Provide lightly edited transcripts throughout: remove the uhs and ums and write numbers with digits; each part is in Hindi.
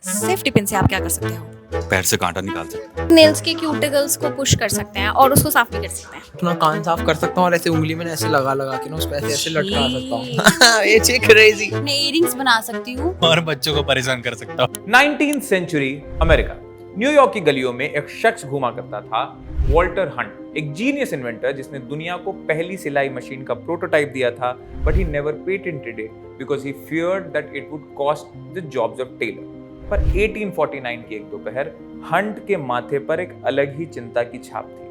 सेफ्टी पिन से आप क्या कर सकते हो? पैर से कांटा निकाल सकते नेल्स के क्यूटिकल्स को पुश कर सकते हैं और उसको साफ भी कर सकते हैं। अपना कान साफ कर सकता हूँ और ऐसे उंगली में ऐसे लगा लगा के ना उस पे ऐसे ऐसे लटका छी। सकता हूँ। ये ची क्रेजी। मैं इयरिंग्स बना सकती हूँ। और बच्चों को परेशान कर सकता हूँ। 19th सेंचुरी अमेरिका, न्यूयॉर्क की गलियों में एक शख्स घुमा करता था, वॉल्टर हंट, एक जीनियस इन्वेंटर जिसने दुनिया को पहली सिलाई मशीन का प्रोटोटाइप दिया था, but he never patented it because he feared that it would cost the jobs of tailor. पर 1849 की एक दोपहर हंट के माथे पर एक अलग ही चिंता की छाप थी।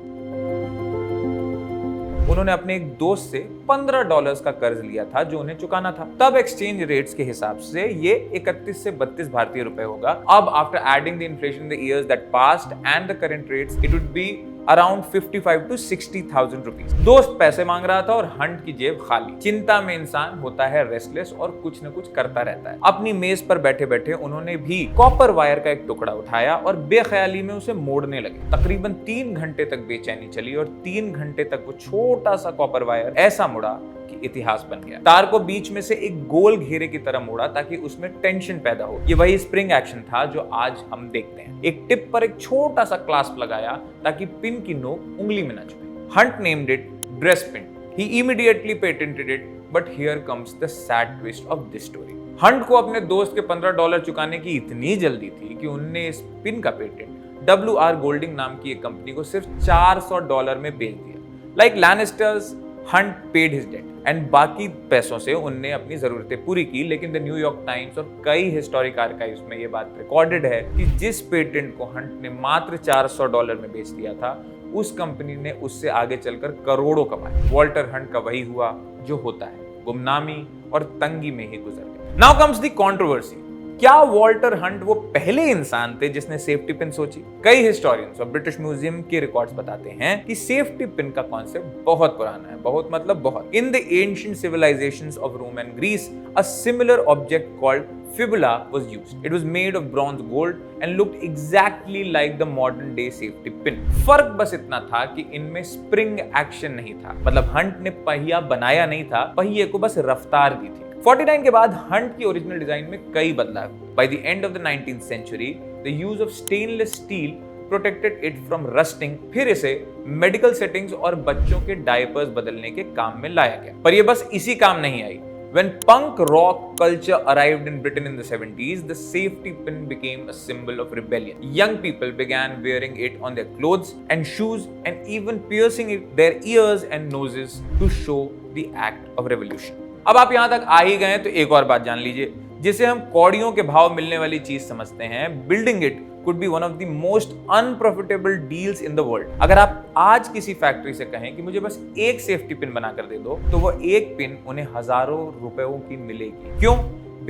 उन्होंने अपने एक दोस्त से $15 का कर्ज लिया था जो उन्हें चुकाना था। तब एक्सचेंज रेट्स के हिसाब से ये 31 से 32 भारतीय रुपए होगा। अब after adding the inflation the years that passed and the current rates, it would be around 55 to 60,000 rupees. दोस्त पैसे मांग रहा था और हंट की जेब खाली। चिंता में इंसान होता है रेस्टलेस और कुछ न कुछ करता रहता है। अपनी मेज पर बैठे बैठे उन्होंने भी कॉपर वायर का एक टुकड़ा उठाया और बेख्याली में उसे मोड़ने लगे। तकरीबन 3 घंटे तक बेचैनी चली और 3 घंटे तक वो छोटा सा कॉपर वायर ऐसा मुड़ा कि इतिहास बन गया। तार को बीच में से एक गोल घेरे की तरह मोड़ा ताकि उसमें टेंशन पैदा हो। ये वही स्प्रिंग एक्शन था जो आज हम देखते हैं। एक टिप पर एक छोटा सा क्लास्प लगाया ताकि पिन की नोक उंगली में न चुभे। Hunt named it dress pin. He immediately patented it, but here comes the sad twist of this story. Hunt को अपने दोस्त के $15 चुकाने की इतनी जल्दी थी कि उन्होंने इस पिन का पेटेंट WR गोल्डिंग नाम की एक कंपनी को सिर्फ $400 में बेच दिया। Like Lannisters, Hunt paid his debt and बाकी पैसों से उनने अपनी जरूरतें पूरी की। लेकिन द न्यूयॉर्क टाइम्स और कई हिस्टोरिक आर्काइव्स में ये बात रिकॉर्डेड है कि जिस पेटेंट को हंट ने मात्र $400 में बेच दिया था, उस कंपनी ने उससे आगे चलकर करोड़ों कमाए। वॉल्टर हंट का वही हुआ जो होता है, गुमनामी और तंगी में ही गुजर गया। Now comes the controversy. क्या वॉल्टर हंट वो पहले इंसान थे जिसने सेफ्टी पिन सोची? कई हिस्टोरियंस और ब्रिटिश म्यूजियम के रिकॉर्ड्स बताते हैं कि सेफ्टी पिन का कॉन्सेप्ट बहुत पुराना है, बहुत मतलब बहुत। In the ancient civilisations of Rome and Greece, a similar object called fibula was used. It was made of bronze gold and looked exactly like the modern day safety pin. फर्क बस इतना था कि इनमें स्प्रिंग एक्शन नहीं था। मतलब हंट ने पहिया बनाया नहीं था, पहिए को बस रफ्तार दी थी। 49 के बाद हंट की ओरिजिनल डिजाइन में कई बदलाव हुए। By the end of the 19th century, the use of stainless steel protected it from rusting। फिर इसे मेडिकल सेटिंग्स और बच्चों के डायपर्स बदलने के काम में लाया गया। पर यह बस इसी काम नहीं आई। When punk rock culture arrived in Britain in the 70s, the safety pin became a symbol of rebellion. Young people began wearing it on their clothes and shoes and even piercing it their ears and noses to show the act of revolution. अब आप यहां तक आ ही गए तो एक और बात जान लीजिए, जिसे हम कौड़ियों के भाव मिलने वाली चीज समझते हैं, building it could be one of the most unprofitable deals in the world। अगर आप आज किसी फैक्ट्री से कहें कि मुझे बस एक सेफ्टी पिन बना कर दे दो, तो वो एक पिन उन्हें हजारों रुपयों की मिलेगी। क्यों?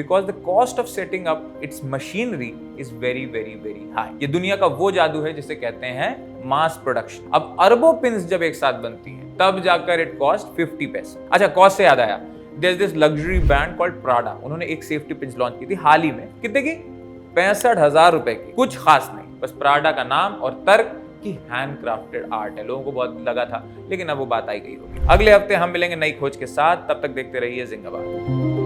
Because the cost of setting up its machinery is very very very high। ये दुनिया का वो जादू है जिसे कहते हैं मास प्रोडक्शन। अब अरबों पिन्स जब एक साथ बनती हैं, तब जाकर इट कॉस्ट 50 पैसे। अच्छा, कॉस्ट से याद आया, there's this luxury brand called Prada। उन्होंने एक सेफ्टी पिन लॉन्च की थी हाल ही में। कितने की? 65,000 रुपए की। कुछ खास नहीं, बस प्राडा का नाम और तर्क की हैंडक्राफ्टेड आर्ट है। लोगों को बहुत लगा था, लेकिन अब वो बात आई गई होगी। अगले हफ्ते हम मिलेंगे नई खोज के साथ। तब तक देखते रहिए जिंदाबाद।